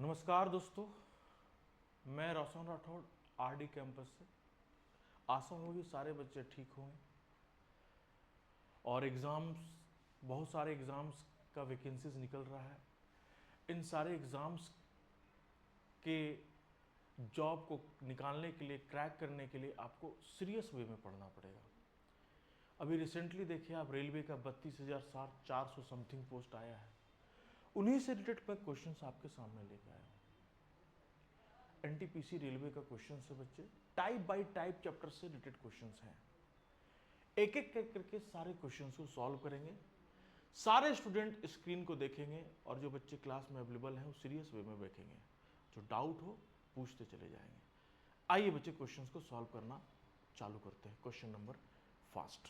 नमस्कार दोस्तों, मैं रोशन राठौड़ आरडी कैंपस से। आशा होगी सारे बच्चे ठीक होंगे और बहुत सारे एग्ज़ाम्स का वैकेंसीज निकल रहा है। इन सारे एग्ज़ाम्स के जॉब को निकालने के लिए, क्रैक करने के लिए आपको सीरियस वे में पढ़ना पड़ेगा। अभी रिसेंटली देखिए आप, रेलवे का 32,400 समथिंग पोस्ट आया है। उन्हीं से रिलेटेड मैं क्वेश्चंस आपके सामने लेकर आया हूँ। एनटीपीसी रेलवे का क्वेश्चन है बच्चे, टाइप बाय टाइप चैप्टर से रिलेटेड क्वेश्चंस हैं। एक एक करके सारे क्वेश्चंस को सॉल्व करेंगे। सारे स्टूडेंट स्क्रीन को देखेंगे और जो बच्चे क्लास में अवेलेबल हैं वो सीरियस वे में देखेंगे। जो डाउट हो पूछते चले जाएंगे। आइए बच्चे क्वेश्चंस को सॉल्व करना चालू करते हैं। Question number first,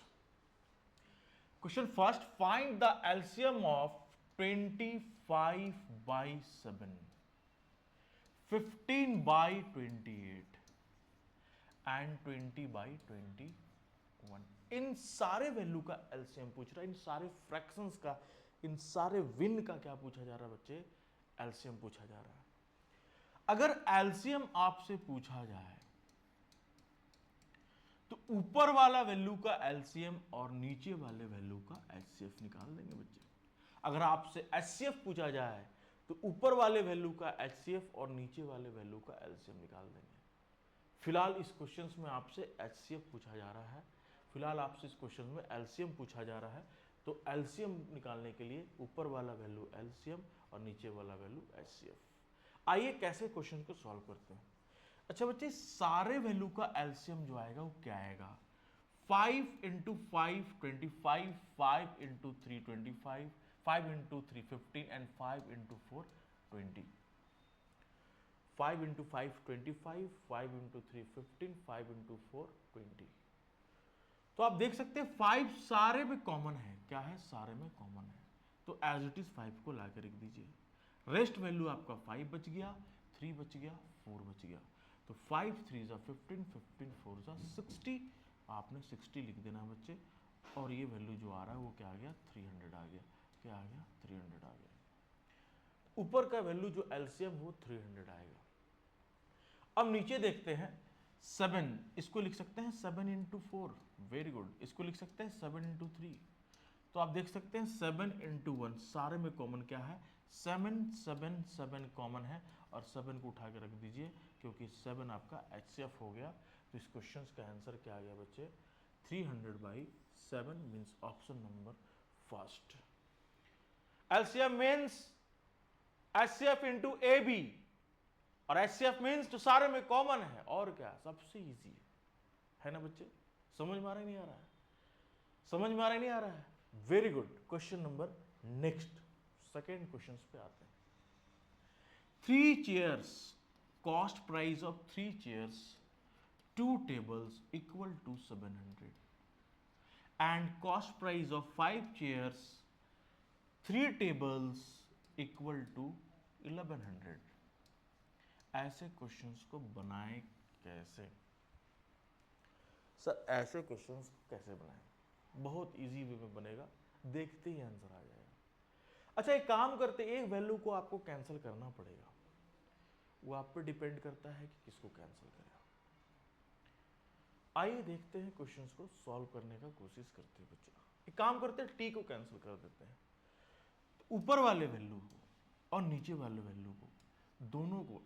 find the LCM of 25/7, 15/28 and 20/21। इन सारे वैल्यू का एलसीएम पूछ रहा है, इन सारे फ्रैक्शंस का, इन सारे विन का क्या पूछा जा रहा है बच्चे? एलसीएम पूछा जा रहा है। अगर एलसीएम आपसे पूछा जाए तो ऊपर वाला वैल्यू का एलसीएम और नीचे वाले वैल्यू का एचसीएफ निकाल देंगे बच्चे। अगर आपसे एचसीएफ पूछा जाए तो ऊपर वाले वैल्यू का एचसीएफ और नीचे वाले वैल्यू का एलसीएम निकाल देंगे। फिलहाल इस क्वेश्चन में आपसे एचसीएफ पूछा जा रहा है, फिलहाल आपसे इस क्वेश्चन में एलसीएम पूछा जा रहा है। तो एलसीएम निकालने के लिए ऊपर वाला वैल्यू एलसीएम और नीचे वाला वैल्यू एचसीएफ। आइए कैसे क्वेश्चन को सॉल्व करते हैं। अच्छा बच्चे, सारे वैल्यू का एलसीएम जो आएगा वो क्या आएगा? 5 × 5 25, 5 × 3 25, 5 × 3 15 एंड 5 × 4 20। 5 × 5 25, 5 × 3 15, 5 × 4 20। तो आप देख सकते हैं 5 सारे में कॉमन है। क्या है? सारे में कॉमन है। तो एज इट इज 5 को लाकर रख दीजिए। रेस्ट वैल्यू आपका 5 बच गया, 3 बच गया, 4 बच गया। तो 5 3 ज़ा 15, 15 4 ज़ा 60। आपने 60 लिख देना बच्चे। और ये वैल्यू जो आ रहा है वो क्या आ गया? 300 आ गया। क्या आ गया? 300 आ गया। ऊपर का वैल्यू जो एलसीएम वो 300 आएगा। अब नीचे देखते हैं 7, इसको लिख सकते हैं 7 × 4, वेरी गुड। इसको लिख सकते हैं 7 × 3। तो आप देख सकते हैं 7 × 1 सारे में कॉमन क्या है? 7 7 7 कॉमन है और 7 को उठा के रख दीजिए क्योंकि 7 आपका एचसीएफ हो गया। तो इस क्वेश्चन का आंसर क्या आ गया बच्चे? 300/7 means option number first. LCM means HCF into A B, और एचसीएफ मीन्स जो सारे में कॉमन है। और क्या? सबसे इजी है ना बच्चे? समझ में आ रहा है नहीं आ रहा है? समझ में आ रहा है नहीं आ रहा है? Very good. Question number next, second question पे आते हैं। 3 chairs, cost price of 3 chairs, 2 tables equal to 700 and cost price of 5 chairs, 3 tables equal to 1100। ऐसे क्वेश्चंस को बनाएं कैसे? सर ऐसे क्वेश्चंस कैसे बनाएं? बहुत इजी वे में बनेगा, देखते ही आंसर आ जाएगा। अच्छा एक काम करते, एक वैल्यू को आपको कैंसिल करना पड़ेगा। वो आप पे डिपेंड करता है कि किसको कैंसिल करें। आइए देखते हैं, क्वेश्चंस को सॉल्व करने का कोशिश करते हैं बच्चे। एक काम करते हैं, टी को कैंसिल कर देते हैं। तो ऊपर वाले वैल्यू को और नीचे वाले वैल्यू को, दोनों को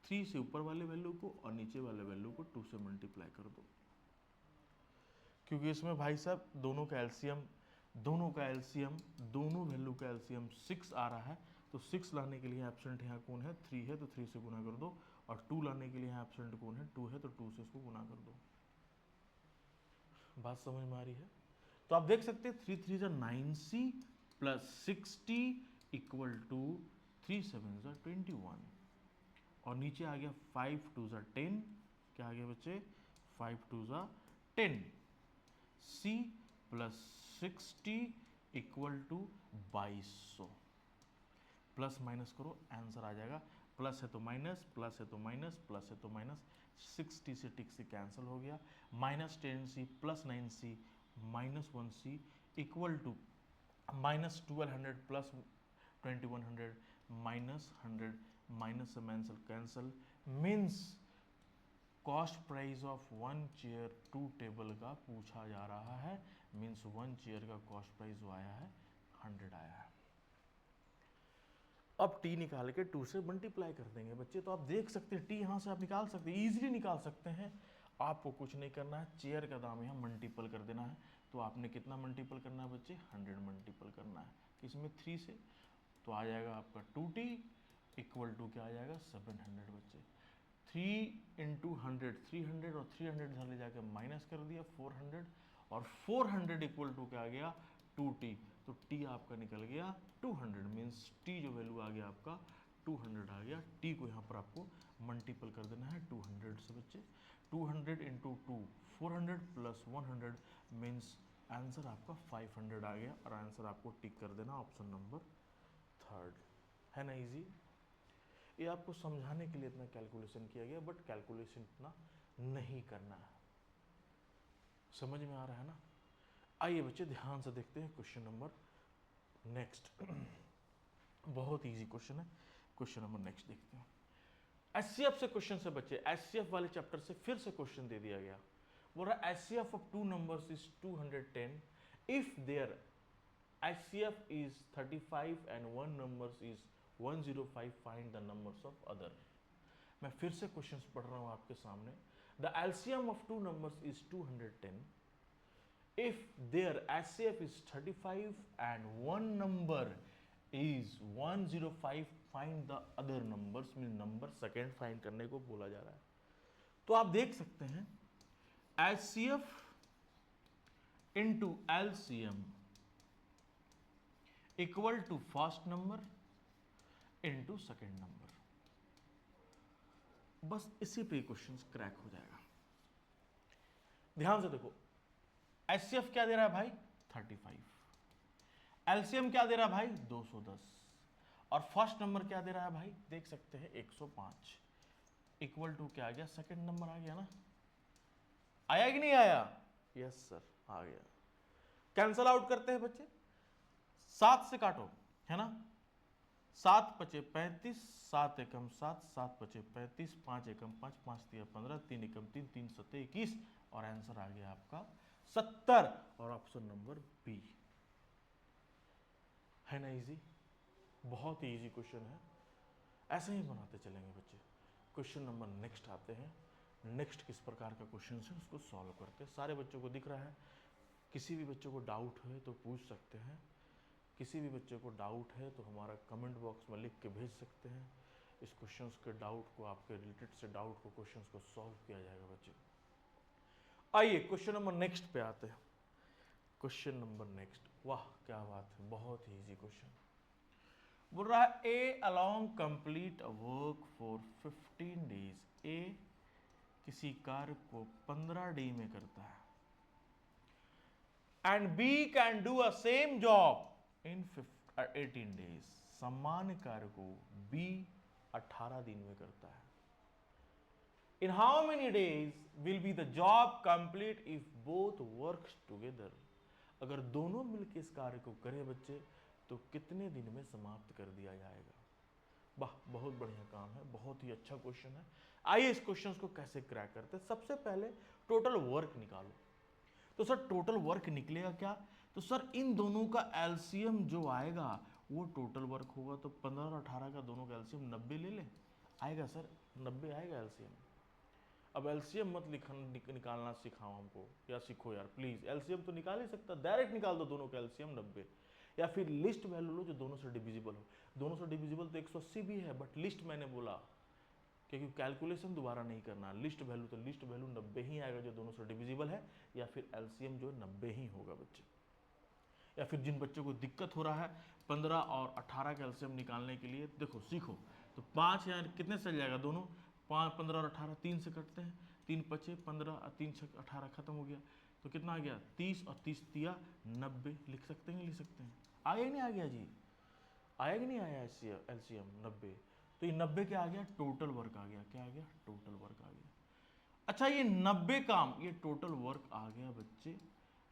3 से ऊपर वाले वैल्यू को और नीचे वाले वैल्यू को 2 से मल्टीप्लाई कर दो। क्योंकि इसमें भाई साहब दोनों का एलसीएम दोनों वैल्यू का एलसीएम 6 आ रहा है। तो 6 लाने के लिए एब्सेंट यहाँ कौन है? 3 है, तो 3 से गुना कर दो। और 2 लाने के लिए यहाँ एब्सेंट कौन है? 2 है, तो 2 से इसको गुना कर दो। बात समझ में आ रही है? तो आप देख सकते हैं 3 3 ज़ा 9C प्लस 60 इक्वल टू 3 7 ज़ा 21। और नीचे आ गया 5 2 ज़ा 10। क्या आ गया बच्चे? 5 2 ज़ा 10। C plus 60 equal to 2200। Plus minus करो, आंसर आ जाएगा। प्लस है तो माइनस, प्लस है तो माइनस, प्लस है तो माइनस। 60 से टिक से कैंसिल हो गया। -10C plus 9C minus 1C equal to -1200 plus 2100 -100 minus से minus cancel, means cost price of 1 chair 2 table का पूछा जा रहा है, मीन्स 1 चेयर का कॉस्ट प्राइस जो आया है 100 आया है। अब टी निकाल के 2 से मल्टीप्लाई कर देंगे बच्चे, तो आप देख सकते हैं टी यहाँ से आप निकाल सकते हैं, इजीली निकाल सकते हैं। आपको कुछ नहीं करना है, चेयर का दाम यहाँ मल्टीपल कर देना है। तो आपने कितना मल्टीपल करना है बच्चे, 100 मल्टीपल करना है, किसमें 3 से, तो आ जाएगा आपका 2t इक्वल टू क्या आ जाएगा 700 बच्चे। 3 इंटू 100 300 और 300 इधर ले जाकर माइनस कर दिया 400, और 400 इक्वल टू क्या आ गया 2t, तो t आपका निकल गया 200, मीन्स t जो वैल्यू आ गया आपका 200 आ गया। t को यहाँ पर आपको मल्टीपल कर देना है 200 से बच्चे। 200 इंटू 2 400 प्लस 100 मीन्स आंसर आपका 500 आ गया, और आंसर आपको टिक कर देना ऑप्शन नंबर 3 है ना। इजी, ये आपको समझाने के लिए इतना कैलकुलेशन किया गया, बट कैलकुलेशन इतना नहीं करना है। समझ में आ रहा है ना। आइए बच्चे ध्यान से देखते हैं क्वेश्चन नंबर नेक्स्ट। बहुत इजी क्वेश्चन है, क्वेश्चन नंबर नेक्स्ट देखते हैं। एचसीएफ से क्वेश्चन से बच्चे, एचसीएफ वाले चैप्टर से फिर से क्वेश्चन दे दिया गया। बोल रहा HCF of 2 numbers is 210 if their HCF is 35 and 1 numbers is 105, find the numbers of other. मैं फिर से क्वेश्चंस पढ़ रहा हूं आपके सामने। The LCM of 2 numbers is 210 if their HCF is 35 and one number is 105, find the other numbers, mean number second find करने को बोला जा रहा है। तो आप देख सकते हैं HCF into LCM equal to first number into second number, बस इसी पे क्वेश्चन क्रैक हो जाएगा। ध्यान से देखो, एचसीएफ क्या दे रहा है भाई 35, एलसीएम क्या दे रहा है भाई 210, और फर्स्ट नंबर क्या दे रहा है भाई देख सकते हैं 105, इक्वल टू क्या आ गया सेकंड नंबर आ गया ना। आया कि नहीं आया, यस सर आ गया। कैंसल आउट करते हैं बच्चे, 7 से काटो है ना, 7 पचे 35, 7 एकम 7, 7 पचे 35, 5 एकम 5, 5 तिया 15, 3 एकम 3, 3 सत्ते 21, और आंसर आ गया आपका 70, और ऑप्शन नंबर बी है ना। इजी, बहुत ही इजी क्वेश्चन है, ऐसे ही बनाते चलेंगे बच्चे। क्वेश्चन नंबर नेक्स्ट आते हैं। नेक्स्ट किस प्रकार का क्वेश्चन है उसको सॉल्व करते हैं। सारे बच्चों को दिख रहा है, किसी भी बच्चों को डाउट है तो पूछ सकते हैं, किसी भी बच्चे को डाउट है तो हमारा कमेंट बॉक्स में लिख के भेज सकते हैं। इस क्वेश्चंस के डाउट को, आपके रिलेटेड से डाउट को, क्वेश्चंस को सॉल्व किया जाएगा बच्चे। आइए क्वेश्चन नंबर नेक्स्ट पे आते हैं। क्वेश्चन नंबर नेक्स्ट, वाह क्या बात है, बहुत ही इजी क्वेश्चन। बोल रहा है A along complete work for 15 days. A किसी कार्य को 15 डे में करता है, and B can do a same job in 18 days. समान कार्य को बी 18 दिन में करता है। In how many days will be the job complete if both works together. अगर दोनों मिलकर इस कार्य को करें बच्चे तो कितने दिन में समाप्त कर दिया जाएगा। वाह बहुत बढ़िया काम है, बहुत ही अच्छा क्वेश्चन है। आइए इस क्वेश्चन को कैसे क्रैक करते हैं। सबसे पहले टोटल वर्क निकालो। तो सर टोटल वर्क निकलेगा क्या, तो सर इन दोनों का एलसीएम जो आएगा वो टोटल वर्क होगा। तो 15 और 18 का दोनों का एलसीएम 90 ले ले, आएगा सर 90 आएगा एलसीएम। अब एलसीएम मत निकालना सिखाओ हमको, या सीखो यार प्लीज। एलसीएम तो निकाल ही सकता, डायरेक्ट निकाल दो दोनों का एलसीएम 90, या फिर लिस्ट वैल्यू लो जो दोनों से डिविजिबल हो। दोनों से डिविजिबल तो 180 भी है, बट लिस्ट मैंने बोला क्योंकि कैलकुलेशन दोबारा नहीं करना। लिस्ट वैल्यू तो लिस्ट वैल्यू 90 ही आएगा जो दोनों से डिविजिबल है, या फिर एलसीएम जो 90 ही होगा बच्चे। या फिर जिन बच्चों को दिक्कत हो रहा है 15 और 18 का एलसीएम निकालने के लिए, देखो सीखो। तो 5 या कितने से जाएगा दोनों, 5 15 और 18 3 से कटते हैं, 3 पचे 15 और 3 6 18 खत्म हो गया। तो कितना आ गया 30 और 30 दिया 90। लिख सकते हैं, लिख सकते हैं। आया कि नहीं आ गया जी, आया कि नहीं आया एलसीएम 90। तो ये 90 क्या आ गया, टोटल वर्क आ गया। क्या आ गया, टोटल वर्क आ गया। अच्छा ये 90 काम, ये टोटल वर्क आ गया बच्चे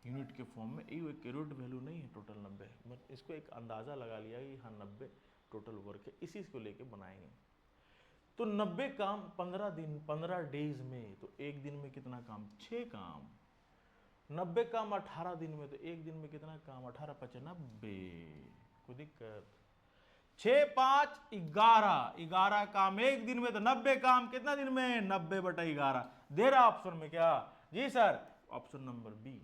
यूनिट के फॉर्म में। ये एक यूनिट वैल्यू नहीं है टोटल 90, बट इसको एक अंदाज़ा लगा लिया कि हाँ 90 टोटल वर्क है, इसी को लेके बनाएंगे। तो 90 काम 15 दिन 15 डेज में, तो एक दिन में कितना काम? 6 काम। 90 काम 18 दिन में, तो एक दिन में कितना काम? 18 5 90। कोई दिक्कत? 6 5 11, 11 काम एक दिन में, तो 90 काम कितना दिन में? 90/11 दे रहा ऑप्शन में क्या? जी सर, ऑप्शन नंबर बी।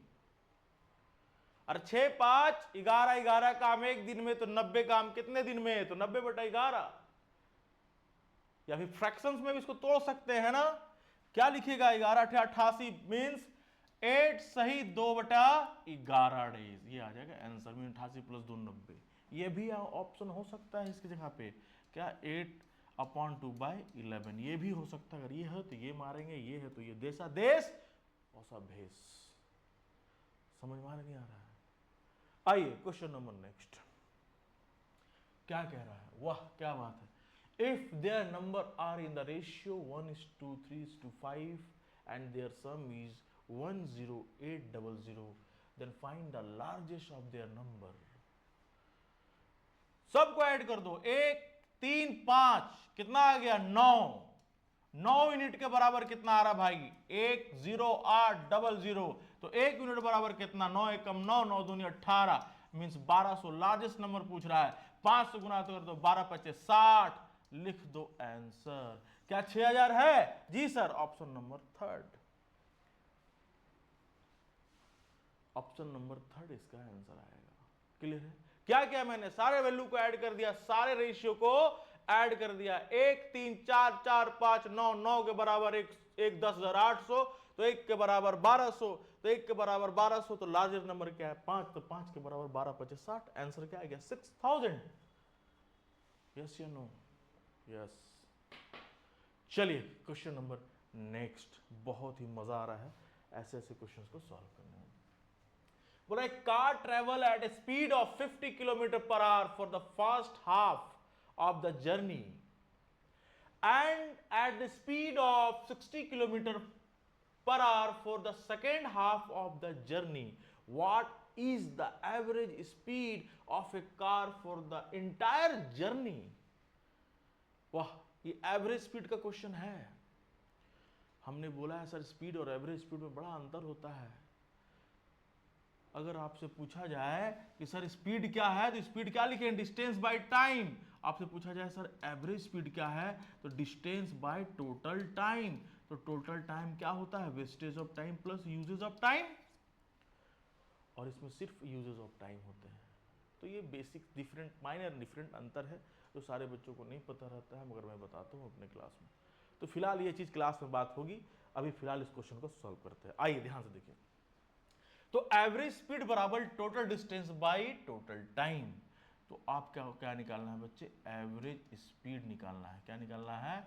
और 6 5 11, 11 काम एक दिन में, तो 90 काम कितने दिन में? तो 90/11। या फिर फ्रैक्शंस में भी इसको तोड़ सकते हैं ना। क्या लिखेगा? 11 88 मीन्स 8 सही 2/11 डेज, ये आ जाएगा आंसर में। 88 + 2 90। ये भी ऑप्शन हो सकता है इसकी जगह पे क्या? 8/2/11 ये भी हो सकता है। अगर ये है तो ये मारेंगे, ये है तो ये। देशा देश औसा भेष। समझ में नहीं आ रहा है? आइए क्वेश्चन नंबर नेक्स्ट। क्या कह रहा है? वाह क्या बात है। If their number are in the ratio 1:3:5 and their sum is 10800, then find the largest of their number. सबको ऐड कर दो। 1 3 5 कितना आ गया? 9। 9 यूनिट के बराबर कितना आ रहा भाई? 10800। तो 1 यूनिट बराबर कितना? 9 एकम 9, 9 दूनी 18 मीन्स 1200। लार्जेस्ट नंबर पूछ रहा है। 5 से गुना तो कर दो, 12 5 60। लिख दो आंसर। क्या 6000 है? जी sir, option number third. Option number third इसका आंसर आएगा। क्लियर है? क्या किया मैंने? सारे वैल्यू को ऐड कर दिया, सारे रेशियो को ऐड कर दिया। 1 3 4 4 5 9, 9 के बराबर 1 10,800, तो 1 के बराबर 1200, तो 1 के बराबर 1200, तो लार्जेस्ट नंबर क्या है? 5, तो 5 के बराबर 12 5 60। आंसर क्या आ गया? 6000। यस या नो? यस। चलिए क्वेश्चन नंबर नेक्स्ट। बहुत ही मजा आ रहा है ऐसे ऐसे क्वेश्चंस को सॉल्व करने में। बोला car travel eight A speed of 50 km/h for the first half of the journey and at the speed of 60 km/h for the second half of the journey. What is the average speed of A car for the entire journey? वाह, ये average speed का question है। हमने बोला है sir speed और average speed में बड़ा अंतर होता है। अगर आपसे पूछा जाए कि सर स्पीड क्या है, तो स्पीड क्या लिखें? Distance by time. आपसे पूछा जाए सर एवरेज स्पीड क्या है, तो डिस्टेंस बाय टोटल टाइम। तो टोटल टाइम क्या होता है? Wastage of time plus usage of time. और इसमें सिर्फ यूजेज ऑफ टाइम होते हैं। तो ये बेसिक डिफरेंट माइनर डिफरेंट अंतर है जो सारे बच्चों को नहीं पता रहता है, मगर मैं बताता हूँ अपने क्लास में। तो फिलहाल ये चीज़ क्लास में बात होगी। अभी फिलहाल इस क्वेश्चन को सॉल्व करते हैं। आइए ध्यान से देखिए। तो एवरेज स्पीड बराबर total distance by total time. तो आप क्या क्या निकालना है बच्चे? एवरेज स्पीड निकालना है। क्या निकालना है?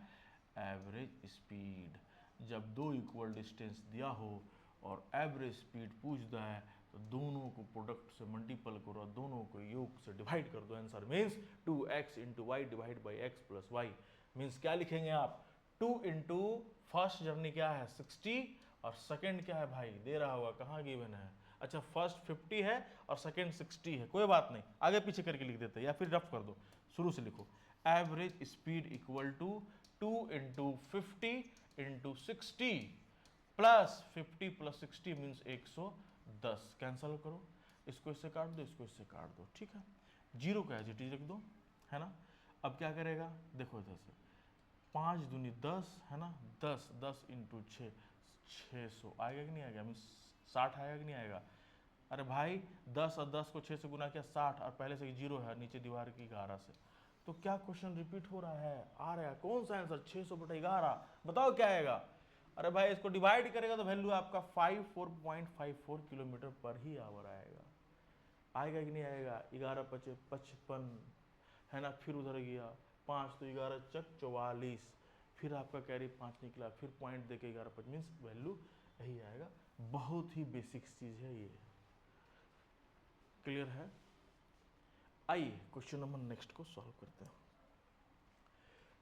Average speed. जब दो इक्वल डिस्टेंस दिया हो और एवरेज स्पीड पूछता है, तो दोनों को प्रोडक्ट से मल्टीपल करो, दोनों को योग से डिवाइड कर दो। Answer means 2x × y divide by x + y। Means क्या लिखेंगे आप? 2 × फर्स्ट जर्नी क्या है? 60 और सेकंड क्या है भाई? दे रहा होगा, कहाँ गिवन है? अच्छा, फर्स्ट 50 है और सेकंड 60 है। कोई बात नहीं, आगे पीछे करके लिख देते हैं या फिर रफ कर दो, शुरू से लिखो। Average speed equal to 2 × 50 × 60 plus 50 + 60 means 110। Cancel करो, इसको इससे काट दो, इसको इससे काट दो, ठीक है। जीरो का एज इट इज रख दो, है ना। अब क्या करेगा? देखो इधर से 5 दूनी 10 है ना, 10 10 × 6 600 आएगा कि नहीं आएगा? मीन 60 आएगा कि नहीं आएगा? अरे भाई 10 और 10 को 6 से गुना किया 60, और पहले से जीरो है नीचे दीवार की 11 से। तो क्या क्वेश्चन रिपीट हो रहा है? आ रहा है कौन सा आंसर? 600/11। बताओ क्या आएगा? अरे भाई इसको डिवाइड करेगा तो वैल्यू आपका 54.54 किलोमीटर पर ही आवर आएगा। आएगा कि नहीं आएगा? 11 5 55 है ना, फिर उधर गया 5, तो 11 चक 44, फिर आपका कैरी 5 निकला, फिर पॉइंट देके 11 5 मीन्स वैल्यू यही आएगा। बहुत ही बेसिक चीज है ये। क्लियर है? आइए क्वेश्चन नंबर नेक्स्ट को सॉल्व करते हैं।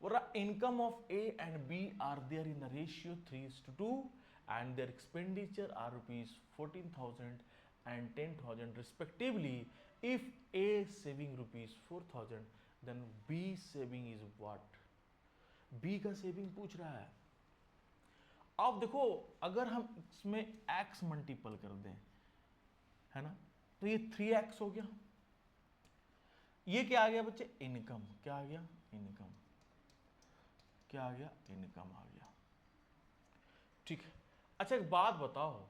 बोल रहा income of A and B are there in the ratio 3:2 and their expenditure are ₹14,000 and ₹10,000 respectively. If A saving ₹4,000, then B saving is what? B का सेविंग पूछ रहा है। अब देखो अगर हम इसमें x मल्टीपल कर दें, है ना, तो ये 3x हो गया। ये क्या आ गया बच्चे? इनकम। क्या आ गया? इनकम। क्या आ गया? इनकम आ गया। ठीक है। अच्छा एक बात बताओ,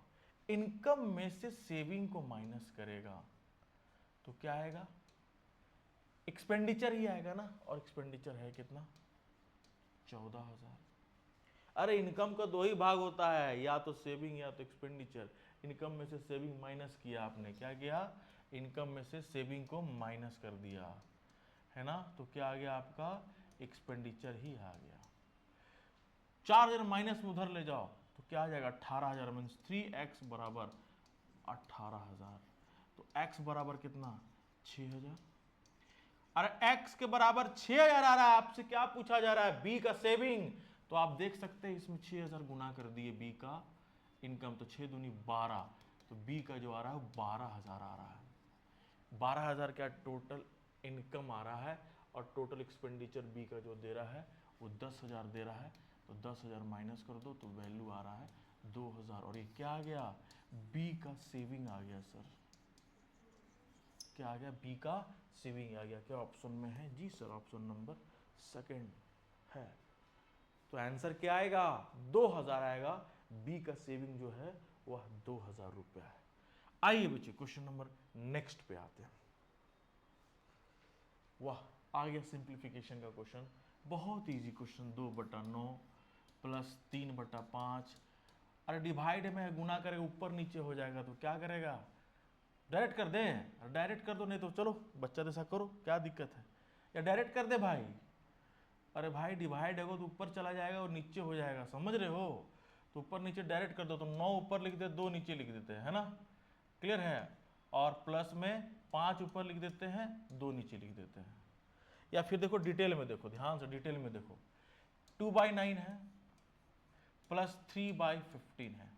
इनकम में से सेविंग को माइनस करेगा तो क्या आएगा? एक्सपेंडिचर ही आएगा ना, और एक्सपेंडिचर है कितना? 14,000। अरे इनकम का दो ही भाग होता है, या तो सेविंग या तो एक्सपेंडिचर। इनकम में से सेविंग माइनस किया आपने, क्या किया? इनकम में से सेविंग को माइनस कर दिया, है ना, तो क्या आ गया आपका? एक्सपेंडिचर ही आ गया। 4,000 माइनस में उधर ले जाओ तो क्या आ जाएगा? 18,000 मीन्स 3x बराबर 18,000। तो x बराबर कितना? 6,000। अरे x के बराबर 6,000 आ रहा है, आपसे क्या पूछा जा रहा है? b का सेविंग। तो आप देख सकते हैं इसमें 6,000 गुना कर दिए b का इनकम, तो 6 दूनी 12, तो b का जो आ रहा है 12,000 आ रहा है। 12,000 क्या टोटल इनकम आ रहा है, और टोटल एक्सपेंडिचर b का जो दे रहा है वो 10,000 दे रहा है। तो 10,000 माइनस कर दो तो वैल्यू आ रहा है 2,000। और ये क्या आ गया? b का सेविंग आ गया सर। क्या आ गया? बी का सेविंग आ गया। क्या ऑप्शन में है? जी सर, ऑप्शन नंबर सेकंड है। तो आंसर क्या आएगा? 2,000 आएगा। बी का सेविंग जो है वह 2,000 रुपया है। आइए बच्चे क्वेश्चन नंबर नेक्स्ट पे आते हैं। वाह, आ गया सिंप्लीफिकेशन का क्वेश्चन। बहुत इजी क्वेश्चन। 2/9 प्लस 3/5। अरे डिवाइड में गुना करेगा ऊपर नीचे हो जाएगा तो क्या करेगा? डायरेक्ट कर दें? डायरेक्ट कर दो, नहीं तो चलो बच्चा जैसा करो, क्या दिक्कत है? या डायरेक्ट कर दे भाई? अरे भाई डिवाइड है तो ऊपर चला जाएगा और नीचे हो जाएगा, समझ रहे हो? तो ऊपर नीचे डायरेक्ट कर दो, तो 9 ऊपर लिख देते 2 नीचे लिख देते हैं, है ना? क्लियर है? और प्लस में 5 ऊपर लिख देते हैं 2 नीचे लिख देते हैं। या फिर देखो डिटेल में देखो, ध्यान से डिटेल में देखो, 2/9 है प्लस 3/15 है।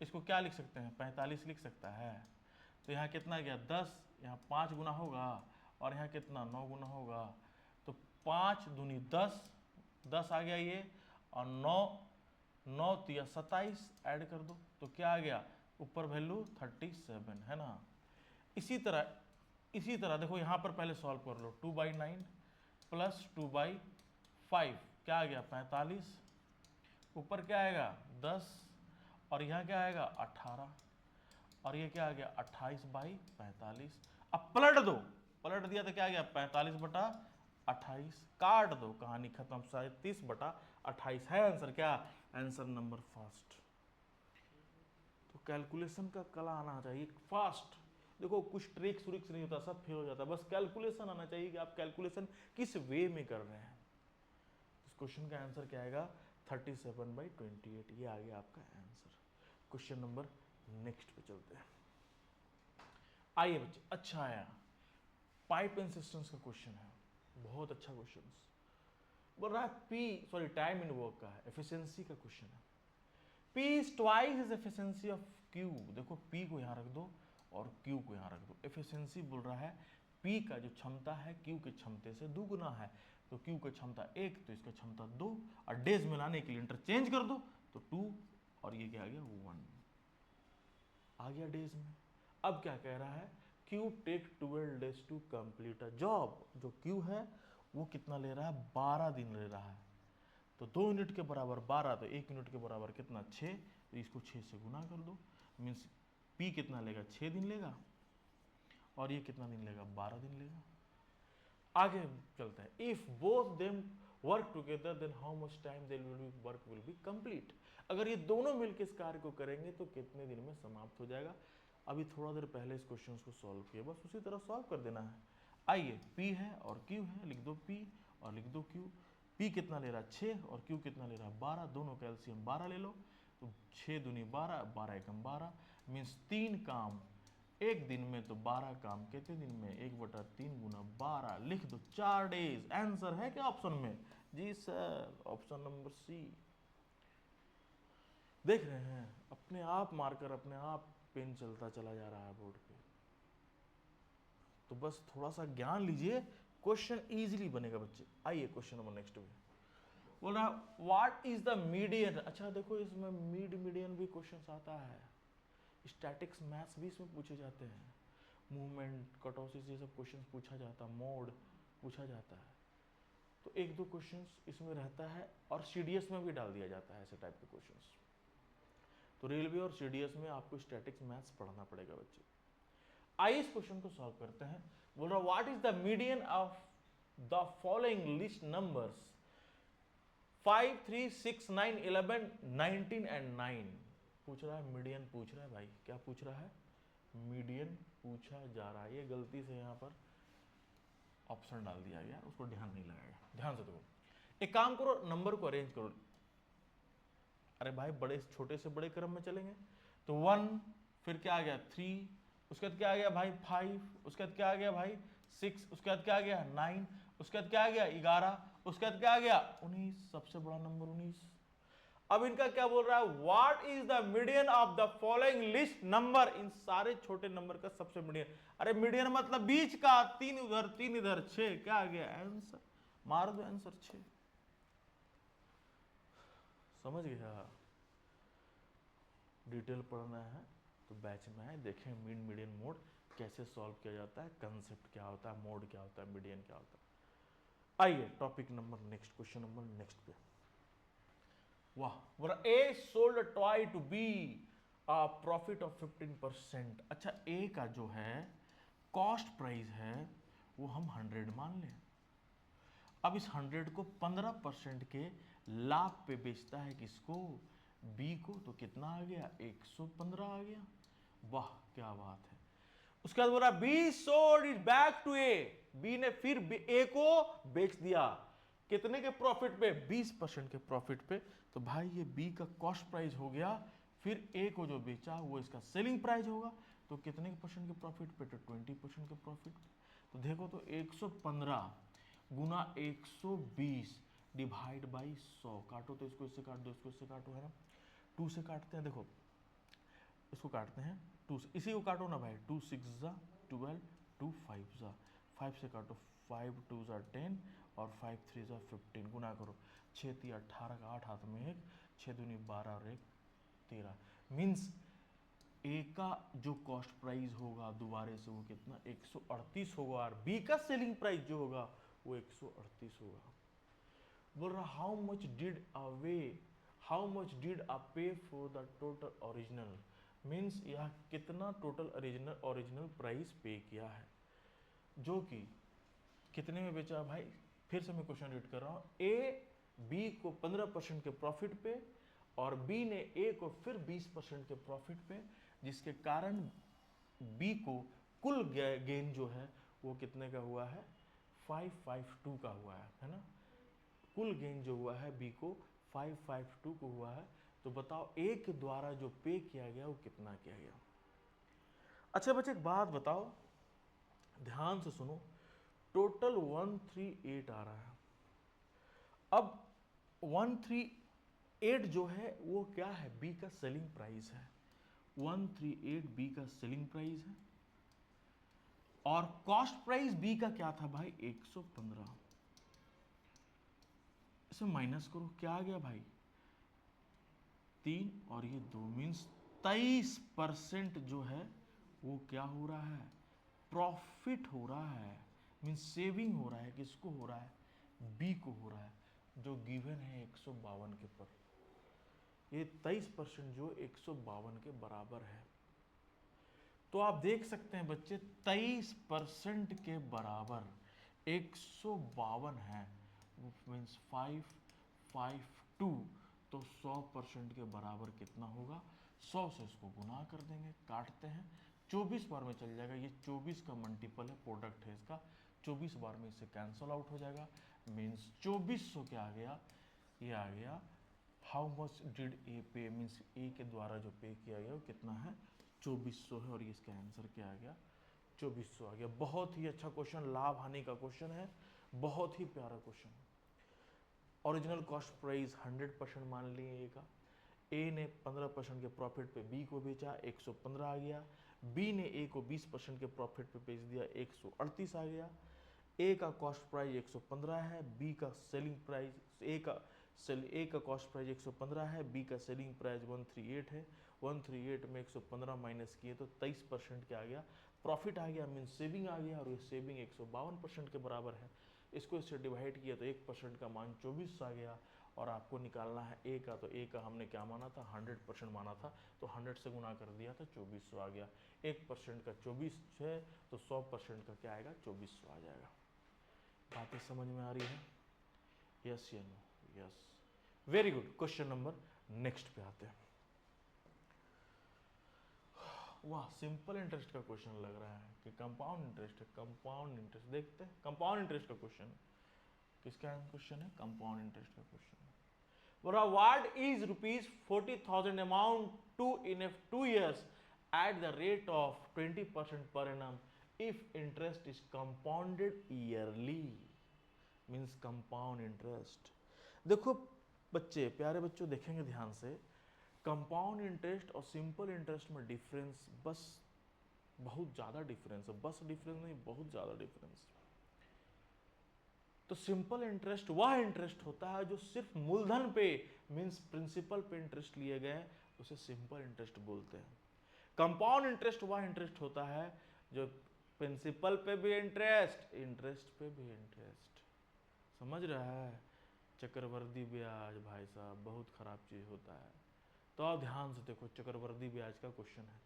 इसको क्या लिख सकते हैं? 45 लिख सकता है। तो यहाँ कितना गया? 10। यहाँ 5 गुना होगा, और यहाँ कितना? 9 गुना होगा। तो 5 दूनी 10, 10 आ गया ये, और 9 तिया 27 ऐड कर दो तो क्या आ गया? ऊपर वैल्यू 37, है ना? इसी तरह देखो यहाँ पर पहले सॉल्व कर लो। 2/9 प्लस 2/5 क्या आ गया? 45। ऊपर क्या आएगा? 10, और यहाँ क्या आएगा? 18, और ये क्या आ गया? 28/45। अब पलट दो, पलट दिया तो क्या आ गया? 45/28। काट दो, कहानी खत्म। 37/28 है आंसर। क्या? Answer number first. तो कैलकुलेशन का कला आना चाहिए फास्ट। देखो कुछ ट्रिक्स व्रिक्स नहीं होता, सब फेल हो जाता है, बस कैलकुलेशन आना चाहिए कि आप कैलकुलेशन किस वे में कर रहे हैं। इस क्वेश्चन का आंसर क्या आएगा? 37/28। ये आ गया आपका आंसर। क्वेश्चन नंबर नेक्स्ट पे चलते हैं। आइए बच्चे, अच्छा आया, पाइप एंड सिस्टम्स का क्वेश्चन है, बहुत अच्छा क्वेश्चन। बोल रहा है टाइम इन वर्क का है, एफिशिएंसी का क्वेश्चन है। P is twice is efficiency of Q। देखो P को यहाँ रख दो और Q को यहाँ रख दो। एफिशिएंसी बोल रहा है P का जो क्षमता है Q के क्षमते से दुगुना है। तो Q की क्षमता 1 तो इसका क्षमता 2, और डेज में लाने के लिए इंटरचेंज कर दो तो 2, और ये क्या आ गया? 1 आ गया डेज में। अब क्या कह रहा है? Q take 12 days to complete a job. जो Q है वो कितना ले रहा है? 12 दिन ले रहा है। तो 2 यूनिट के बराबर 12, तो 1 यूनिट के बराबर कितना? 6। तो इसको 6 से गुना कर दो, मीन्स P कितना लेगा? 6 दिन लेगा, और ये कितना दिन लेगा? 12 दिन लेगा। आगे चलता है। If both them work together then how much time they work will be complete. अगर ये दोनों मिलकर इस कार्य को करेंगे तो कितने दिन में समाप्त हो जाएगा? अभी थोड़ा देर पहले इस क्वेश्चन को सॉल्व किया, बस उसी तरह सॉल्व कर देना है। आइए, P है और Q है, लिख दो P और लिख दो Q। P कितना ले रहा है? 6, और Q कितना ले रहा है? 12। दोनों का एलसीएम 12 ले लो, तो 6 दूनी 12, 12 एकम 12, मीन्स 3 काम एक दिन में। तो 12 काम कितने दिन में? 1/3 गुना 12, लिख दो 4 डेज। आंसर है क्या ऑप्शन में? जी सर, ऑप्शन नंबर सी। देख रहे हैं अपने आप मार्कर, अपने आप पेन चलता चला जा रहा है बोर्ड पे। तो बस थोड़ा सा ज्ञान लीजिए, क्वेश्चन इजीली बनेगा बच्चे। आइए क्वेश्चन नंबर नेक्स्ट पे। बोल रहा व्हाट इज द मीडियन। अच्छा देखो इसमें मीडियन भी क्वेश्चन आता है, स्टैटिक्स मैथ्स भी इसमें पूछे जाते हैं, मूवमेंट कर्टोसिस ये सब क्वेश्चन पूछा जाता है, मोड पूछा जाता है। तो एक दो क्वेश्चंस इसमें रहता है और सीडीएस में भी डाल दिया जाता है ऐसे टाइप के क्वेश्चंस। तो रेलवे और सीडीएस में आपको स्टैटिक्स मैथ्स पढ़ना पड़ेगा बच्चे। आइए इस क्वेश्चन को सॉल्व करते हैं। बोल रहा what is the median of the following list numbers 5, 3, 6, 9, 11, 19 and 9। पूछ रहा है मीडियन, पूछ रहा है भाई, क्या पूछ रहा है, मीडियन पूछा जा रहा है। ये गलती से यहाँ पर ऑप्शन डाल दिया गया, उसको ध्यान नहीं लगाएगा। ध्यान से देखो, एक काम करो, नंबर को अरेंज करो। अरे भाई बड़े छोटे से बड़े क्रम में चलेंगे तो 1, फिर क्या आ गया 3, उसके बाद क्या आ गया भाई 5, उसके बाद क्या आ गया भाई 6, उसके बाद क्या आ गया 9, उसके बाद क्या आ गया 11, उसके बाद क्या आ गया 19, सबसे बड़ा नंबर 19। अब इनका क्या बोल रहा है, what is the median of the following list number, इन सारे छोटे नंबर का सबसे मीडियन। अरे मीडियन मतलब बीच का, 3 उधर 3 इधर 6, क्या आ गया आंसर, मार दो आंसर 6। समझ गया, डिटेल पढ़ना है तो बैच में है, देखें मीन मीडियन मोड कैसे सॉल्व किया जाता है, कंसेप्ट क्या होता है, मोड क्या होता है, मीडियन क्या होता है। आइए topic number next, question number next पे। वाह, A sold toy to B a profit of 15%। अच्छा ए का जो है कॉस्ट प्राइस है वो हम 100 मान लें। अब इस 100 को 15% के लाभ पे बेचता है किसको, बी को, तो कितना आ गया 115 आ गया। वाह क्या बात है। उसके बाद बोला B sold it back to A, B ने फिर ए को बेच दिया, कितने के प्रॉफिट पे, 20% के प्रॉफिट पे। तो भाई ये बी का कॉस्ट प्राइस हो गया, फिर ए को जो बेचा वो इसका सेलिंग प्राइस होगा, तो कितने के परसेंट के प्रॉफिट पे, तो 20% के प्रॉफिट पे। तो देखो तो 115 गुना 120 डिवाइड बाई 100, काटो तो इसको इससे काट दो, इसको इससे काटो, है ना, 2 से काटते हैं, देखो इसको काटते हैं 2 से, इसी को काटो ना भाई, 2 6 जा 12, 2 5 जा 5 से काटो, 5 2 जा 10 और 5 3 जा 15, गुना करो 6 3 18 का 8 हाथ में 1, 6 दूनी 12 और 1 13। मीन्स ए का जो कॉस्ट प्राइस होगा दोबारे से वो कितना 138 होगा, और बी का सेलिंग प्राइस जो होगा वो 138 होगा। बोल रहा हाउ मच डिड अ पे for the total original, means यह कितना टोटल ओरिजिनल प्राइस पे किया है, जो कि कितने में बेचा भाई। फिर से मैं क्वेश्चन रीड कर रहा हूँ, ए बी को 15% के प्रॉफिट पे और बी ने ए को फिर 20% के प्रॉफिट पे, जिसके कारण बी को कुल गेन जो है वो कितने का हुआ है, 552 का हुआ है ना। कुल गेन जो हुआ है बी को 552 को हुआ है। तो बताओ ए के द्वारा जो पे किया गया वो कितना किया गया। अच्छा बच्चे एक बात बताओ, ध्यान से सुनो, टोटल 138 आ रहा है। अब 138 जो है वो क्या है, बी का सेलिंग प्राइस है, 138 बी का सेलिंग प्राइस है, और कॉस्ट प्राइस बी का क्या था भाई 115, इसे माइनस करो, क्या आ गया भाई 3 और ये 2, मीन्स 23% जो है वो क्या हो रहा है, प्रॉफिट हो रहा है, मीन्स सेविंग हो रहा है, किसको हो रहा है, बी को हो रहा है, जो गिवन है 152 के पर। ये 23% जो 152 के बराबर है। तो आप देख सकते हैं बच्चे 23% के बराबर 152 है, मीन्स 552, तो 100% के बराबर कितना होगा, 100 से इसको गुना कर देंगे, काटते हैं 24 बार में चल जाएगा, ये 24 का मल्टीपल है, प्रोडक्ट है इसका, 24 बार में इससे कैंसल आउट हो जाएगा, मीन्स 2400 क्या आ गया, ये आ गया हाउ मच डिड ए पे, मीन्स ए के द्वारा जो पे किया गया वो कितना है 2400 है, और ये इसका आंसर क्या आ गया 2400 आ गया। बहुत ही अच्छा क्वेश्चन, लाभ हानि का क्वेश्चन है, बहुत ही प्यारा क्वेश्चन। ओरिजिनल कॉस्ट प्राइस 100% मान लिए ए का, ए ने 15% के प्रॉफिट पे बी को बेचा 115 आ गया, बी ने ए को 20% के प्रॉफिट पे बेच दिया 138 आ गया। ए का कॉस्ट प्राइस 115 है, बी का सेलिंग प्राइस, ए का सेल ए का कॉस्ट प्राइस 115 है, बी का सेलिंग प्राइस 138 है, 138 में 115 माइनस किए तो 23% क्या आ गया, प्रॉफिट आ गया, मीन सेविंग आ गया, और ये सेविंग 152% के बराबर है। इसको इससे डिवाइड किया तो 1% का मान 24 आ गया, और आपको निकालना है ए का, तो ए का हमने क्या माना था, 100% माना था, तो 100 से गुना कर दिया तो 2400 आ गया। 1% का 24 है तो 100% का क्या आएगा, 2400 आ जाएगा। बातें समझ में आ रही है? यस या no? Yes, very good. Question number next पे आते हैं। वाह, सिंपल इंटरेस्ट का क्वेश्चन लग रहा है कि कंपाउंड इंटरेस्ट है। कंपाउंड इंटरेस्ट देखते हैं, कंपाउंड इंटरेस्ट का क्वेश्चन किसका क्वेश्चन है, कंपाउंड इंटरेस्ट का क्वेश्चन है। बोला what is ₹40,000 amount to in 2 years at the rate of 20% per annum if interest is compounded yearly, means compound interest. देखो बच्चे, प्यारे बच्चों, देखेंगे ध्यान से, कंपाउंड इंटरेस्ट और सिंपल इंटरेस्ट में डिफरेंस बस बहुत ज़्यादा डिफरेंस है, बस डिफरेंस नहीं, बहुत ज़्यादा डिफरेंस। तो सिंपल इंटरेस्ट वह इंटरेस्ट होता है जो सिर्फ मूलधन पे, मीन्स प्रिंसिपल पे इंटरेस्ट लिए गए, उसे सिंपल इंटरेस्ट बोलते हैं। कंपाउंड इंटरेस्ट वह इंटरेस्ट होता है जो प्रिंसिपल पे भी इंटरेस्ट, इंटरेस्ट पे भी इंटरेस्ट। समझ रहा है? चक्रवर्ती ब्याज भाई साहब बहुत खराब चीज होता है। तो आप ध्यान से देखो, चक्रवर्ती ब्याज का क्वेश्चन है।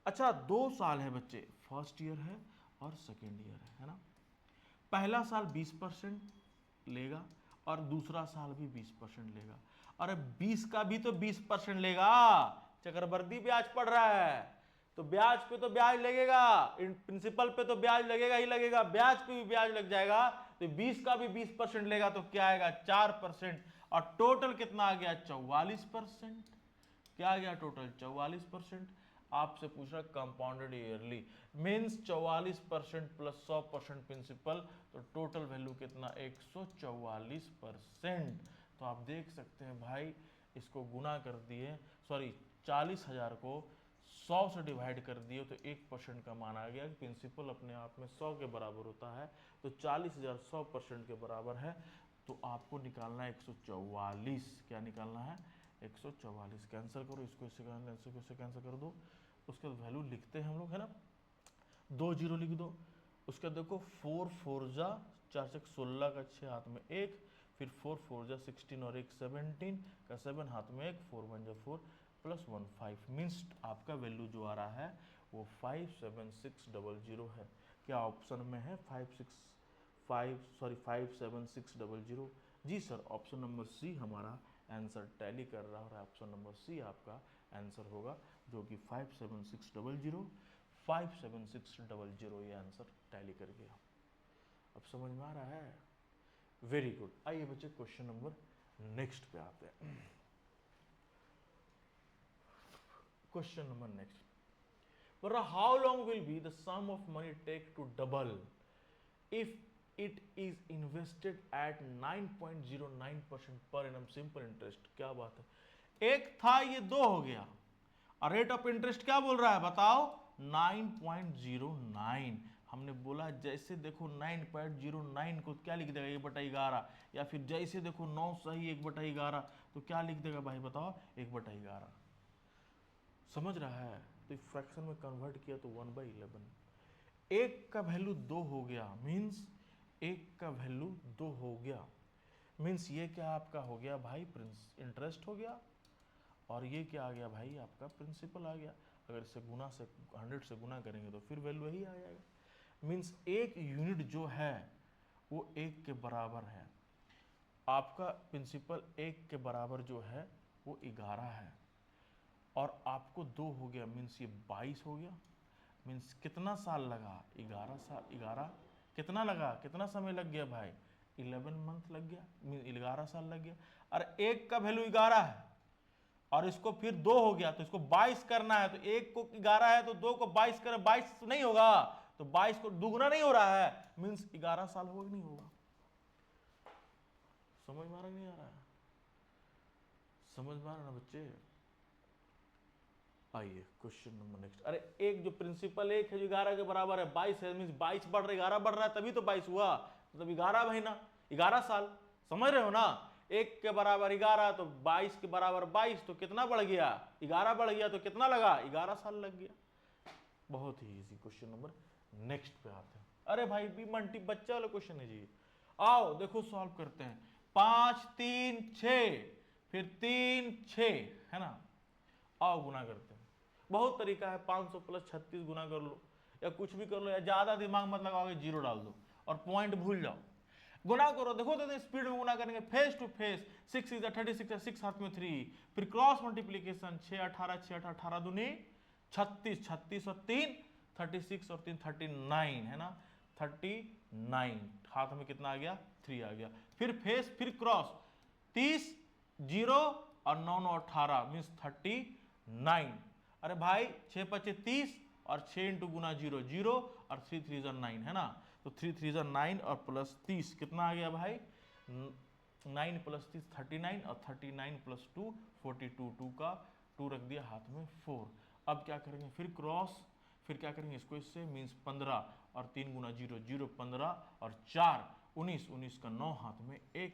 अच्छा, 2 साल है बच्चे, फर्स्ट ईयर है और सेकेंड ईयर है ना। पहला साल 20% लेगा और दूसरा साल भी 20% लेगा। अरे 20 का भी तो 20% लेगा, चक्रवर्ती ब्याज पड़ रहा है तो ब्याज पे तो ब्याज लगेगा, प्रिंसिपल पे तो ब्याज लगेगा ही लगेगा, ब्याज पे भी ब्याज लग जाएगा, तो 20 का भी 20% लेगा तो क्या आएगा, 4%, और टोटल कितना आ गया, 44%। क्या आ गया टोटल, 44%। आपसे पूछ रहा compounded yearly, means 44% plus 100% principal, तो टोटल वैल्यू कितना, 144%। तो आप देख सकते हैं भाई, इसको गुना कर दिए, सॉरी 40,000 को 100 से डिवाइड कर दिए तो 1% का मान आ गया। प्रिंसिपल अपने आप में 100 के बराबर होता है, तो 40,000 100% के बराबर है, तो आपको निकालना है 144। क्या निकालना है, 144। कैंसिल करो, इसको इससे कैंसिल कर दो, उसके बाद वैल्यू लिखते हैं हम लोग, है ना, 2 जीरो लिख दो। उसका देखो 4 4 जा 4 से 16 का 6 हाथ में 1, फिर 4 4 जा 16 और 1 17 का 7 हाथ में 1, 4 1 जा 4 प्लस 1 5, मीन्स आपका वैल्यू जो आ रहा है वो 57600 है। क्या ऑप्शन में है 57600? जी सर, ऑप्शन नंबर सी हमारा आंसर टैली कर रहा है, और ऑप्शन नंबर सी आपका आंसर होगा, जो कि 57600 ये आंसर टैली कर गया। अब समझ में आ रहा है? Very good. आइए बच्चे क्वेश्चन नंबर नेक्स्ट पे आते हैं। Question number next, how long will be the sum of money take to double if it is invested at 9.09% per annum simple interest. क्या बात है, एक था ये 2 हो गया, और रेट ऑफ इंटरेस्ट क्या बोल रहा है बताओ, 9.09। हमने बोला जैसे देखो 9.09 को क्या लिख देगा, 1/11, या फिर जैसे देखो 9 सही 1/11, तो क्या लिख देगा भाई बताओ, 1/11। समझ रहा है? तो फ्रैक्शन में कन्वर्ट किया तो 1/11। एक का वैल्यू 2 हो गया, मीन्स एक का वैल्यू 2 हो गया, मीन्स ये क्या आपका हो गया भाई, इंटरेस्ट हो गया, और ये क्या आ गया भाई, आपका प्रिंसिपल आ गया। अगर इसे गुना से 100 से गुना करेंगे तो फिर वैल्यू यही आ जाएगा, मीन्स एक यूनिट जो है वो 1 के बराबर है। आपका प्रिंसिपल 1 के बराबर जो है वो 11 है, और आपको 2 हो गया, मीन्स ये 22 हो गया। मीन्स कितना साल लगा, 11 साल। 11 कितना लगा, कितना समय लग गया भाई, 11 मंथ लग गया, 11 साल लग गया। अरे एक का वैल्यू 11 है और इसको फिर 2 हो गया, तो इसको 22 करना है, तो एक को 11 है तो 2 को 22 करें, 22 नहीं होगा, तो 22 को दुगना नहीं हो रहा है, मीन्स 11 साल होगा नहीं होगा। समझ में आ रहा नहीं आ रहा है? समझ में आ रहा ना बच्चे? आइए क्वेश्चन नंबर नेक्स्ट। अरे एक जो प्रिंसिपल एक है जो 11 के बराबर है, 22 है, मीन्स 22 बढ़ रहा है, 11 बढ़ रहा है, तभी तो 22 हुआ, मतलब 11 महीना 11 साल। समझ रहे हो ना? 1 के बराबर 11 तो 22 के बराबर 22, तो कितना बढ़ गया? 11 बढ़ गया, तो कितना लगा? 11 साल लग गया। बहुत ही इजी क्वेश्चन नंबर नेक्स्ट पे आते हैं। अरे भाई बी मल्टी बच्चा वाला क्वेश्चन है जी। आओ देखो सॉल्व करते हैं। 5 3 6 फिर 3 6 है ना। आओ गुना करते हैं। बहुत तरीका है, 500 प्लस 36 गुना कर लो या कुछ भी कर लो, या ज्यादा दिमाग मत लगाओगे, जीरो डाल दो और पॉइंट भूल जाओ। गुना करो, देखो तो स्पीड में गुना करेंगे, फेस टू फेस। 6 6 36, 6 हाथ में 3, फिर क्रॉस मल्टीप्लीकेशन 6 18 6 18 दूनी 36, 36 और 3 36 और 3 39 है ना, 39 हाथ में कितना आ गया? 3 आ गया। फिर फेस, फिर क्रॉस 30 0 और 9 9 18 मीन्स 39। अरे भाई 6 5 30 और 6 इंटू गुना 0 0 और 3 3 9 है ना, तो 3 3 9 और प्लस 30 कितना आ गया भाई? 9 प्लस 30 39 और 39 प्लस 2 42, 2 का 2 रख दिया हाथ में 4। अब क्या करेंगे? फिर क्रॉस, फिर क्या करेंगे इसको इससे, मीन्स 15 और 3 गुना 0 0 15 और 4 19 19 का 9 हाथ में 1,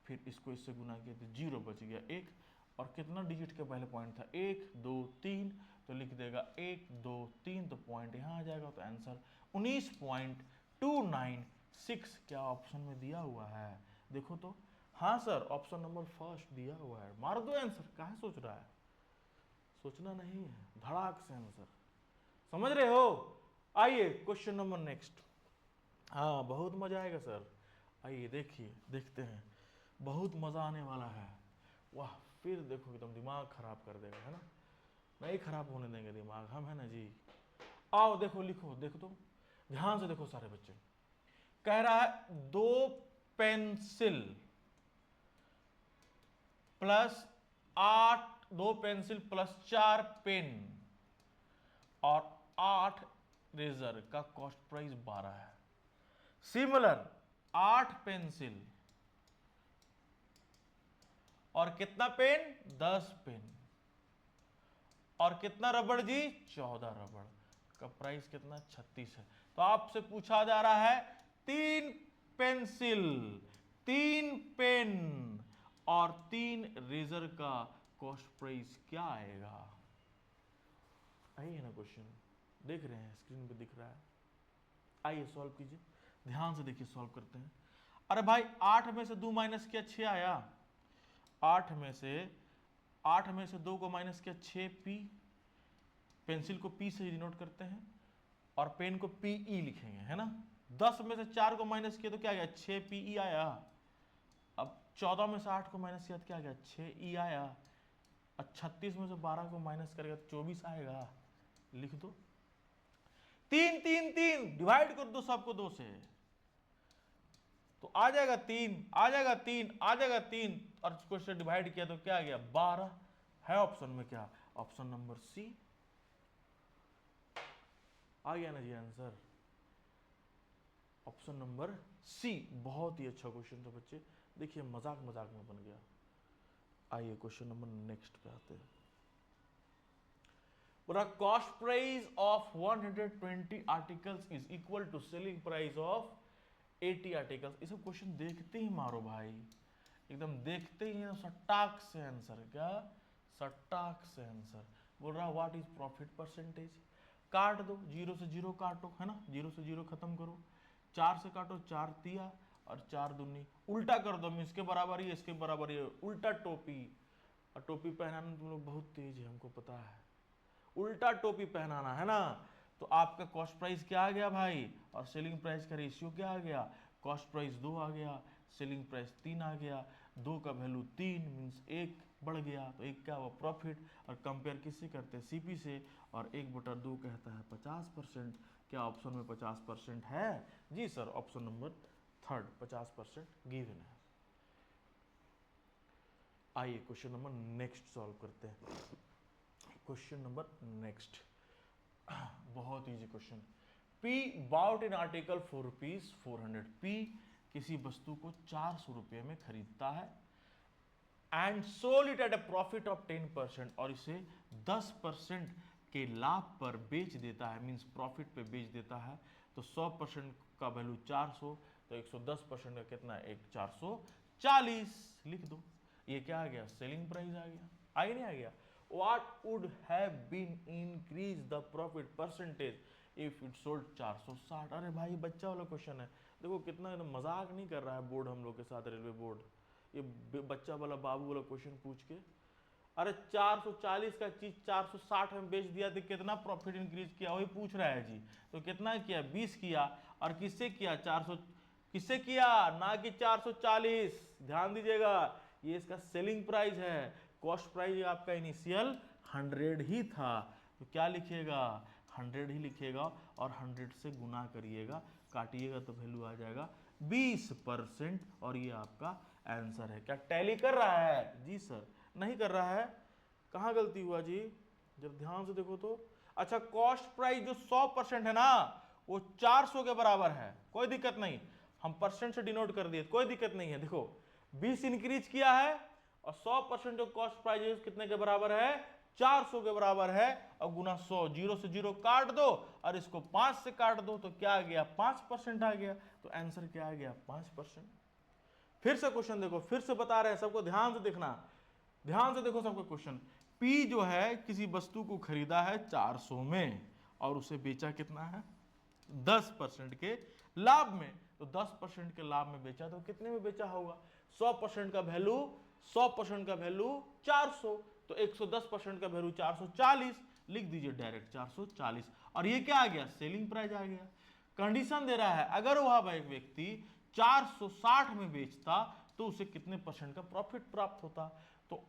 फिर इसको इससे गुना किया तो 0 बच गया 1। और कितना डिजिट के पहले पॉइंट था? 1 2 3, तो लिख देगा 1 2 3, तो पॉइंट यहाँ आ जाएगा। तो आंसर 19.296 क्या ऑप्शन में दिया हुआ है? देखो तो, हाँ सर ऑप्शन नंबर फर्स्ट दिया हुआ है। मार दो आंसर, काहे सोच रहा है? सोचना नहीं है, धड़ाक से आंसर। समझ रहे हो? आइए क्वेश्चन नंबर नेक्स्ट। हाँ बहुत मजा आएगा सर। आइए देखिए, देखते हैं, बहुत मजा आने वाला है। वाह, फिर देखो एकदम दिमाग खराब कर देगा, है ना। नहीं खराब होने देंगे दिमाग हम, है ना जी। आओ देखो, लिखो, देखो तो ध्यान से देखो सारे बच्चे। कह रहा है 2 pencil plus 2 pencil plus 4 pen और 8 रेजर का कॉस्ट प्राइस 12 है। सिमिलर 8 पेंसिल और कितना पेन? 10 पेन और कितना रबड़ जी? 14 रबड़ का प्राइस कितना? 36 है। तो आपसे पूछा जा रहा है 3 पेंसिल, 3 पेन और 3 रेजर का कॉस्ट प्राइस क्या आएगा? आइए ना, क्वेश्चन देख रहे हैं, स्क्रीन पे दिख रहा है। आइए सॉल्व कीजिए, ध्यान से देखिए, सॉल्व करते हैं। अरे भाई 8 में से 2 माइनस किया 6 आया। 8 में से 2 को माइनस किया 6 पी, पेंसिल को पी से डिनोट करते हैं और पेन को पी ई लिखेंगे, है ना। 10 में से 4 को माइनस किया तो क्या गया? 6 पी ई आया। अब 14 में से 8 को माइनस किया तो क्या गया? 6 ई आया। और 36 में से 12 को माइनस करेगा तो 24 आएगा। लिख दो। 3 3 3 डिवाइड कर दो सबको 2 से, तो आ जाएगा 3, आ जाएगा 3, आ जाएगा 3, और इसको से डिवाइड किया तो क्या आ गया? 12 है ऑप्शन में। क्या? ऑप्शन नंबर सी आ गया ना जी आंसर, ऑप्शन नंबर सी। बहुत ही अच्छा क्वेश्चन था बच्चे, देखिए मजाक मजाक में बन गया। आइए क्वेश्चन नंबर नेक्स्ट पे आते हैं। बोला cost price of 120 articles is equal to selling price of 80 articles. ये सब क्वेश्चन देखते ही मारो भाई, एकदम देखते ही सट्टाक से आंसर। क्या? सट्टाक से आंसर। बोल रहा व्हाट इज प्रॉफिट परसेंटेज। काट दो, 0 से 0 काटो, है ना, 0 से 0 खत्म करो। 4 से काटो, 4 तिया और 4 दूनी, उल्टा कर दो, इसके बराबर ही इसके बराबर ही, उल्टा टोपी। और टोपी पहनाने तुम लोग बहुत तेज है, हमको पता है, उल्टा टोपी पहनाना, है ना। तो आपका कॉस्ट प्राइस क्या आ गया भाई, और सेलिंग प्राइस का रेशियो क्या आ गया? कॉस्ट प्राइस 2 आ गया, सेलिंग प्राइस 3 आ गया। 2 का वैल्यू 3 मीन्स 1 बढ़ गया, तो 1 क्या हुआ? प्रॉफिट। और कंपेयर किससे करते हैं? सीपी से। और 1/2 कहता है 50%। क्या ऑप्शन में 50% है? जी sir, option number third 50% given है। आइए क्वेश्चन नंबर नेक्स्ट सॉल्व करते हैं। क्वेश्चन नंबर नेक्स्ट बहुत easy question. P bought an article for rupees 400। P किसी वस्तु को 400 रुपये में खरीदता है and sold it at a profit of 10%, और इसे 10% के लाभ पर बेच देता है, मीन्स प्रॉफिट पे बेच देता है। तो 100% का वैल्यू 400, तो 110% का कितना है, एक 440 लिख दो। ये क्या आ गया, सेलिंग प्राइस आ गया, आगे नहीं आ गया। What would have been increase the profit percentage if it sold 460। अरे भाई बच्चा वाला क्वेश्चन है, देखो कितना एकदम मजाक नहीं कर रहा है बोर्ड हम लोग के साथ, रेलवे बोर्ड ये बच्चा वाला बाबू वाला क्वेश्चन पूछ के। अरे 440 का चीज 460 में बेच दिया तो कितना प्रॉफिट इंक्रीज किया, वही पूछ रहा है जी। तो कितना किया, 20 किया। और किससे किया, 400 किससे किया, ना कि 440। ध्यान दीजिएगा, ये इसका सेलिंग प्राइस है, कॉस्ट प्राइस आपका इनिशियल 100 ही था। तो क्या लिखिएगा, 100 ही लिखिएगा और 100 से गुना करिएगा, काटिएगा तो वैल्यू आ जाएगा 20%। और ये आपका आंसर है। क्या टैली कर रहा है जी सर, नहीं कर रहा है, कहाँ गलती हुआ जी, जब ध्यान से देखो तो। अच्छा, कॉस्ट प्राइस जो 100% है ना, वो 400 के बराबर है, कोई दिक्कत नहीं, हम परसेंट से डिनोट कर दिए, कोई दिक्कत नहीं है। देखो 20 इंक्रीज किया है और 100% जो कॉस्ट प्राइस है कितने के बराबर है, 400 के बराबर है। और गुना 100, 0 से 0 काट दो और इसको 5 से काट दो, तो क्या आ गया, 5% आ गया। तो आंसर क्या आ गया, 5%। फिर से क्वेश्चन देखो, फिर से बता रहे हैं, सबको ध्यान से देखना, ध्यान से देखो सबको क्वेश्चन। पी जो है किसी वस्तु को खरीदा है 400 में और उसे बेचा कितना है, 10% के लाभ में। तो 10% के लाभ में बेचा तो कितने में बेचा होगा, 100% का वैल्यू, 100% का वैल्यू 400, तो 110% का वैल्यू 440, लिख दीजिए डायरेक्ट 440। और ये क्या आ गया, सेलिंग प्राइस आ गया। कंडीशन दे रहा है, अगर वह एक व्यक्ति 460 में बेचता तो उसे कितने परसेंट का प्रॉफिट प्राप्त होता। तो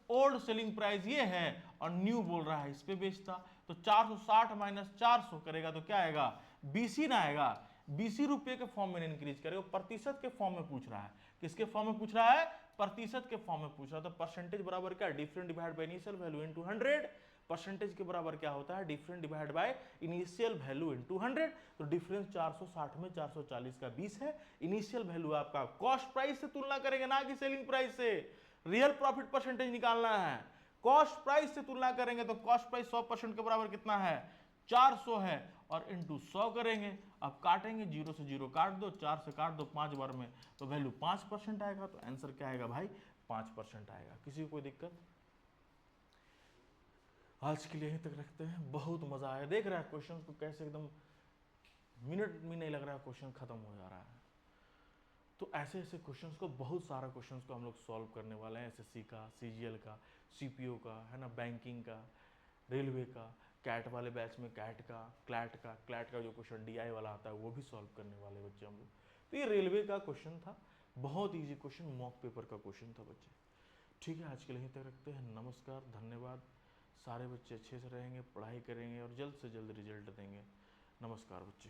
ओल्ड सेलिंग प्राइस ये है और न्यू बोल रहा है इस पे बेचता। तो 460 माइनस 400 करेगा तो क्या आएगा, 20 ही ना आएगा, 20 रुपए के फॉर्म में इंक्रीज करेगा, प्रतिशत के फॉर्म में पूछ रहा है। किसके फॉर्म में पूछ रहा है, प्रतिशत के फॉर्म में पूछ रहा है। तो परसेंटेज बराबर क्या, different divide by initial value into 100। Percentage के बराबर क्या होता है, different divide by initial value into 100। तो डिफरेंस 460 में 440 का 20 है। इनिशियल वैल्यू आपका कॉस्ट प्राइस से तुलना करेंगे, ना कि सेलिंग प्राइस से। रियल प्रॉफिट परसेंटेज निकालना है, कॉस्ट प्राइस से तुलना करेंगे तो कॉस्ट प्राइस 100% के बराबर कितना है, 400 है, और इंटू 100 करेंगे। अब काटेंगे, 0 से 0 काट दो, 4 से काट दो 5 बार में, तो वैल्यू 5% आएगा। तो आंसर क्या आएगा भाई, 5% आएगा। किसी को कोई दिक्कत? आज के लिए यहीं तक रखते हैं। बहुत मजा आया, देख रहा है क्वेश्चन को कैसे एकदम मिनट भी नहीं लग रहा है, क्वेश्चन खत्म हो जा रहा है। तो ऐसे ऐसे क्वेश्चंस को, बहुत सारा क्वेश्चंस को हम लोग सॉल्व करने वाले हैं, एसएससी का, सीजीएल का, सीपीओ का, है ना, बैंकिंग का, रेलवे का, कैट वाले बैच में कैट का, क्लैट का जो क्वेश्चन डीआई वाला आता है वो भी सॉल्व करने वाले बच्चे हम लोग। तो ये रेलवे का क्वेश्चन था, बहुत ईजी क्वेश्चन, मॉक पेपर का क्वेश्चन था बच्चे। ठीक है, आज के लिए यहीं तक रखते हैं। नमस्कार, धन्यवाद। सारे बच्चे अच्छे से रहेंगे, पढ़ाई करेंगे और जल्द से जल्द रिजल्ट देंगे। नमस्कार बच्चे।